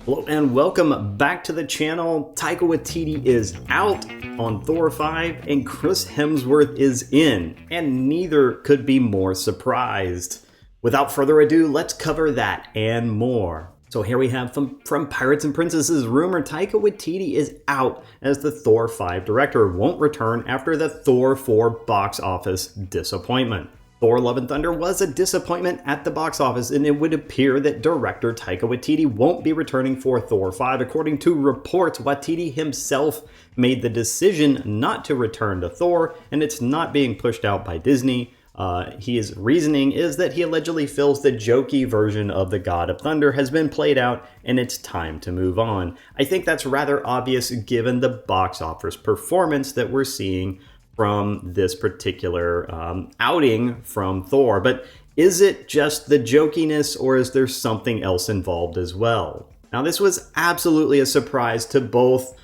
Hello and welcome back to the channel. Taika Waititi is out on Thor 5 and Chris Hemsworth is in, and neither could be more surprised. Without further ado, let's cover that and more. So here we have from Pirates and Princesses rumor Taika Waititi is out as the Thor 5 director, won't return after the Thor 4 box office disappointment. Thor Love and Thunder was a disappointment at the box office, and it would appear that director Taika Waititi won't be returning for Thor 5. According to reports, Waititi himself made the decision not to return to Thor, and it's not being pushed out by Disney. His reasoning is that he allegedly feels the jokey version of the God of Thunder has been played out and it's time to move on. I think that's rather obvious given the box office performance that we're seeing from this particular outing from Thor. But is it just the jokiness, or is there something else involved as well? Now, this was absolutely a surprise to both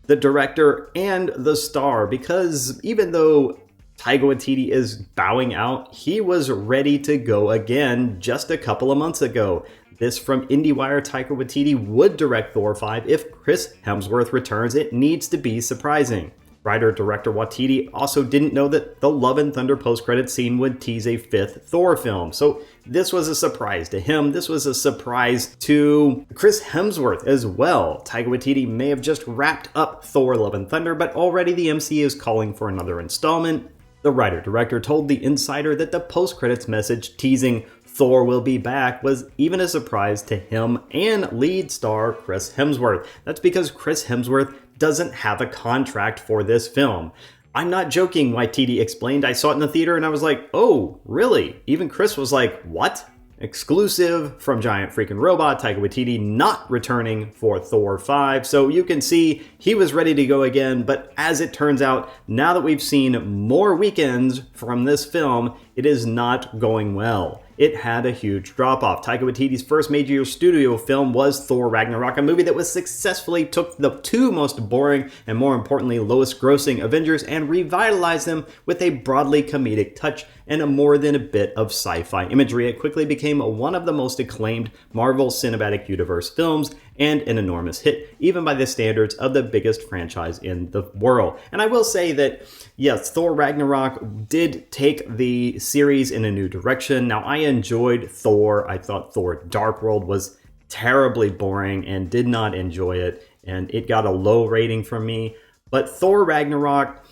the director and the star, because even though Taika Waititi is bowing out, he was ready to go again just a couple of months ago. This from IndieWire: Taika Waititi would direct Thor 5 if Chris Hemsworth returns. It needs to be surprising. Writer-director Waititi also didn't know that the Love and Thunder post-credit scene would tease a fifth Thor film. So this was a surprise to him. This was a surprise to Chris Hemsworth as well. Taika Waititi may have just wrapped up Thor Love and Thunder, but already the MCU is calling for another installment. The writer-director told The Insider that the post-credits message teasing Thor will be back was even a surprise to him and lead star Chris Hemsworth. That's because Chris Hemsworth doesn't have a contract for this film. I'm not joking, Waititi explained. I saw it in the theater and I was like, oh, really? Even Chris was like, what? Exclusive from Giant Freaking Robot, Taika Waititi not returning for Thor 5. So you can see he was ready to go again, but as it turns out, now that we've seen more weekends from this film, it is not going well. It had a huge drop-off. Taika Waititi's first major studio film was Thor Ragnarok, a movie that was successfully took the two most boring and, more importantly, lowest grossing Avengers and revitalized them with a broadly comedic touch and a more than a bit of sci-fi imagery. It quickly became one of the most acclaimed Marvel Cinematic Universe films and an enormous hit, even by the standards of the biggest franchise in the world. And I will say that, yes, Thor Ragnarok did take the series in a new direction. Now, I enjoyed Thor. I thought Thor Dark World was terribly boring and did not enjoy it, and it got a low rating from me. But Thor Ragnarok,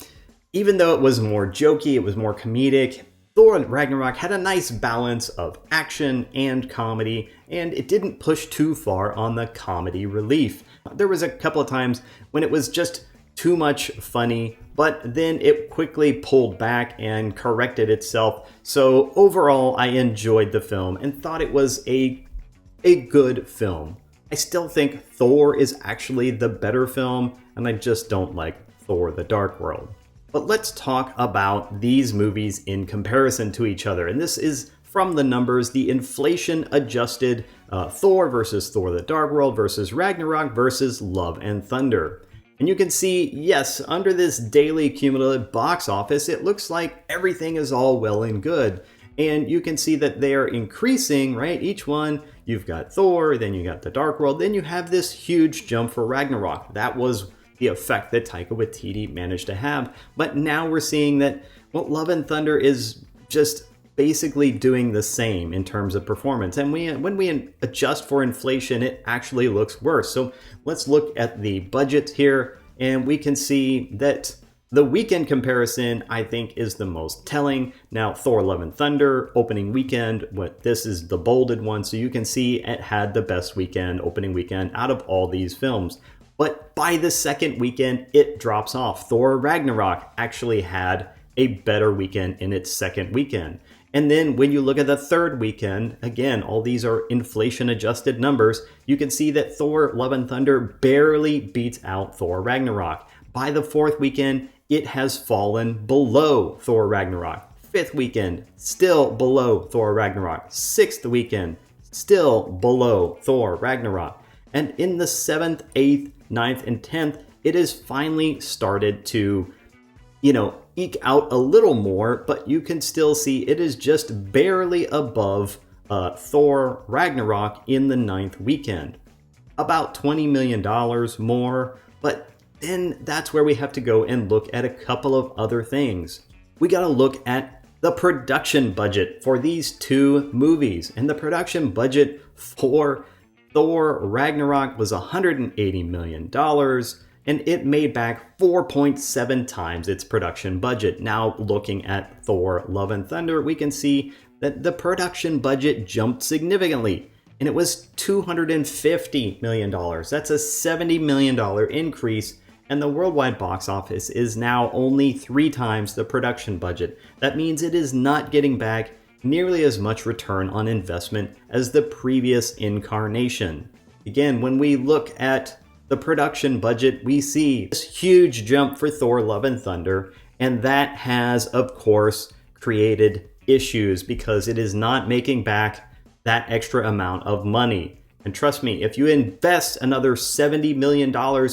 even though it was more jokey, it was more comedic, Thor Ragnarok had a nice balance of action and comedy, and it didn't push too far on the comedy relief. There was a couple of times when it was just too much funny, but then it quickly pulled back and corrected itself. So overall, I enjoyed the film and thought it was a good film. I still think Thor is actually the better film, and I just don't like Thor: The Dark World. But let's talk about these movies in comparison to each other. And this is from the numbers, the inflation-adjusted Thor versus Thor: The Dark World versus Ragnarok versus Love and Thunder. And you can see, yes, under this daily cumulative box office, it looks like everything is all well and good. And you can see that they are increasing, right? Each one, you've got Thor, then you got The Dark World, then you have this huge jump for Ragnarok. That was the effect that Taika Waititi managed to have. But now we're seeing that, well, Love and Thunder is just basically doing the same in terms of performance. And when we adjust for inflation, it actually looks worse. So let's look at the budget here, and we can see that the weekend comparison, I think, is the most telling. Now, Thor Love and Thunder, opening weekend, this is the bolded one, so you can see it had the best opening weekend out of all these films. But by the second weekend, it drops off. Thor Ragnarok actually had a better weekend in its second weekend. And then when you look at the third weekend, again, all these are inflation-adjusted numbers, you can see that Thor Love and Thunder barely beats out Thor Ragnarok. By the fourth weekend, it has fallen below Thor Ragnarok. Fifth weekend, still below Thor Ragnarok. Sixth weekend, still below Thor Ragnarok. And in the 7th, 8th, 9th, and 10th, it has finally started to, eke out a little more, but you can still see it is just barely above Thor Ragnarok in the 9th weekend. about $20 million more, but then that's where we have to go and look at a couple of other things. We gotta look at the production budget for these two movies, and the production budget for Thor Ragnarok was $180 million, and it made back 4.7 times its production budget. Now, looking at Thor Love and Thunder, we can see that the production budget jumped significantly, and it was $250 million. That's a $70 million increase, and the worldwide box office is now only 3 times the production budget. That means it is not getting back nearly as much return on investment as the previous incarnation. Again, when we look at the production budget, we see this huge jump for Thor Love and Thunder, and that has, of course, created issues because it is not making back that extra amount of money. And trust me, if you invest another $70 million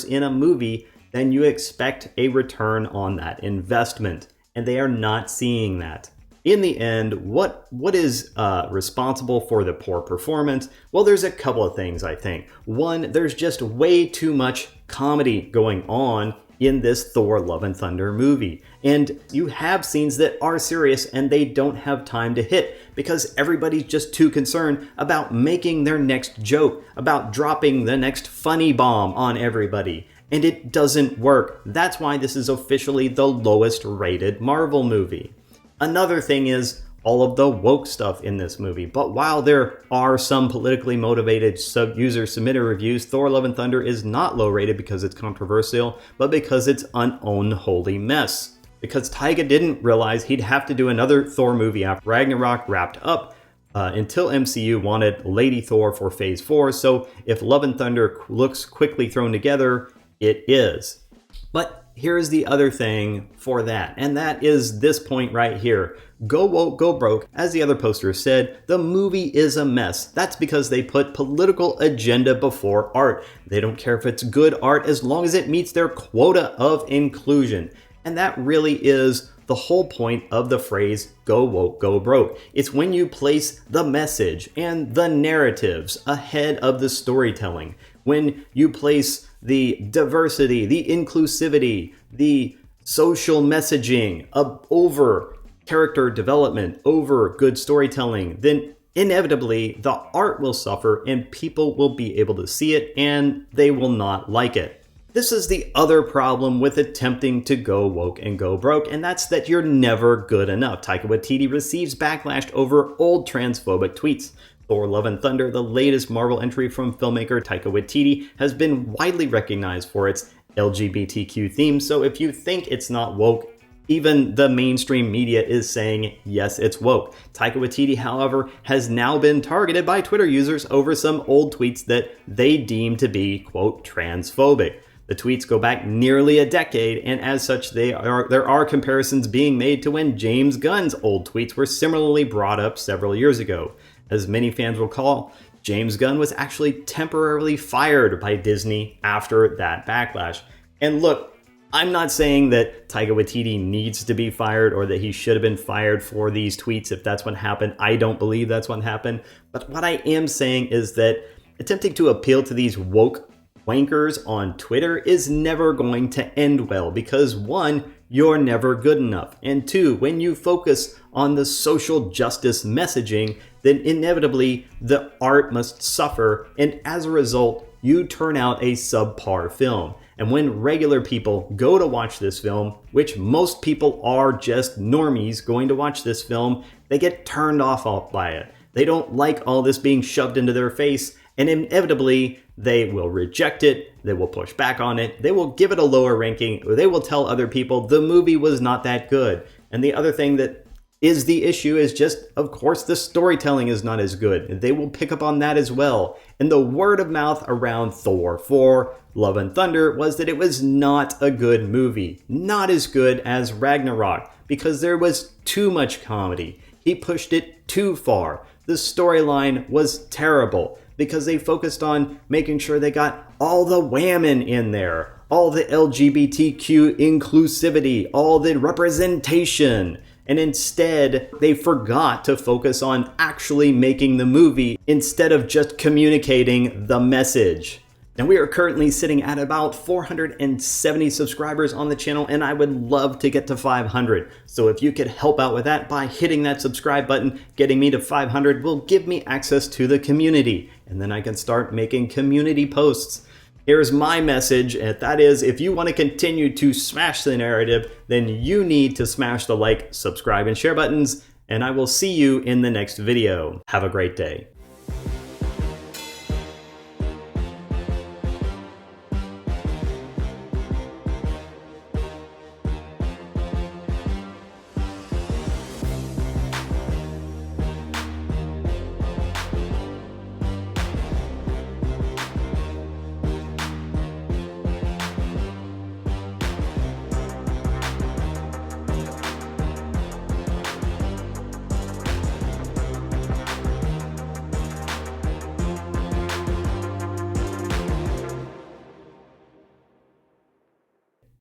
in a movie, then you expect a return on that investment, and they are not seeing that. In the end, what is responsible for the poor performance? Well, there's a couple of things, I think. One, there's just way too much comedy going on in this Thor Love and Thunder movie. And you have scenes that are serious and they don't have time to hit because everybody's just too concerned about making their next joke, about dropping the next funny bomb on everybody. And it doesn't work. That's why this is officially the lowest rated Marvel movie. Another thing is all of the woke stuff in this movie. But while there are some politically motivated user submitted reviews, Thor Love and Thunder is not low rated because it's controversial, but because it's an unholy mess. Because Taika didn't realize he'd have to do another Thor movie after Ragnarok wrapped up until MCU wanted Lady Thor for Phase 4. So if Love and Thunder looks quickly thrown together, it is. But here's the other thing for that, and that is this point right here. Go woke, go broke. As the other poster said, the movie is a mess. That's because they put political agenda before art. They don't care if it's good art as long as it meets their quota of inclusion. And that really is the whole point of the phrase, go woke, go broke. It's when you place the message and the narratives ahead of the storytelling. When you place the diversity, the inclusivity, the social messaging over character development, over good storytelling, then inevitably the art will suffer and people will be able to see it and they will not like it. This is the other problem with attempting to go woke and go broke, and that's that you're never good enough. Taika Waititi receives backlash over old transphobic tweets. Thor Love and Thunder, the latest Marvel entry from filmmaker Taika Waititi, has been widely recognized for its LGBTQ theme, so if you think it's not woke, even the mainstream media is saying, yes, it's woke. Taika Waititi, however, has now been targeted by Twitter users over some old tweets that they deem to be, quote, transphobic. The tweets go back nearly a decade, and as such, there are comparisons being made to when James Gunn's old tweets were similarly brought up several years ago. As many fans will recall, James Gunn was actually temporarily fired by Disney after that backlash. And look, I'm not saying that Taika Waititi needs to be fired or that he should have been fired for these tweets if that's what happened. I don't believe that's what happened. But what I am saying is that attempting to appeal to these woke wankers on Twitter is never going to end well because 1, you're never good enough. And 2, when you focus on the social justice messaging, then inevitably the art must suffer, and as a result, you turn out a subpar film. And when regular people go to watch this film, which most people are just normies going to watch this film, they get turned off by it. They don't like all this being shoved into their face, and inevitably they will reject it, they will push back on it, they will give it a lower ranking, or they will tell other people the movie was not that good. And the other thing that is the issue is just, of course, the storytelling is not as good. They will pick up on that as well. And the word of mouth around Thor for Love and Thunder was that it was not a good movie. Not as good as Ragnarok, because there was too much comedy. He pushed it too far. The storyline was terrible because they focused on making sure they got all the women in there, all the LGBTQ inclusivity, all the representation. And instead, they forgot to focus on actually making the movie instead of just communicating the message. And we are currently sitting at about 470 subscribers on the channel, and I would love to get to 500. So if you could help out with that by hitting that subscribe button, getting me to 500 will give me access to the community, and then I can start making community posts. Here's my message, and that is, if you want to continue to smash the narrative, then you need to smash the like, subscribe, and share buttons, and I will see you in the next video. Have a great day.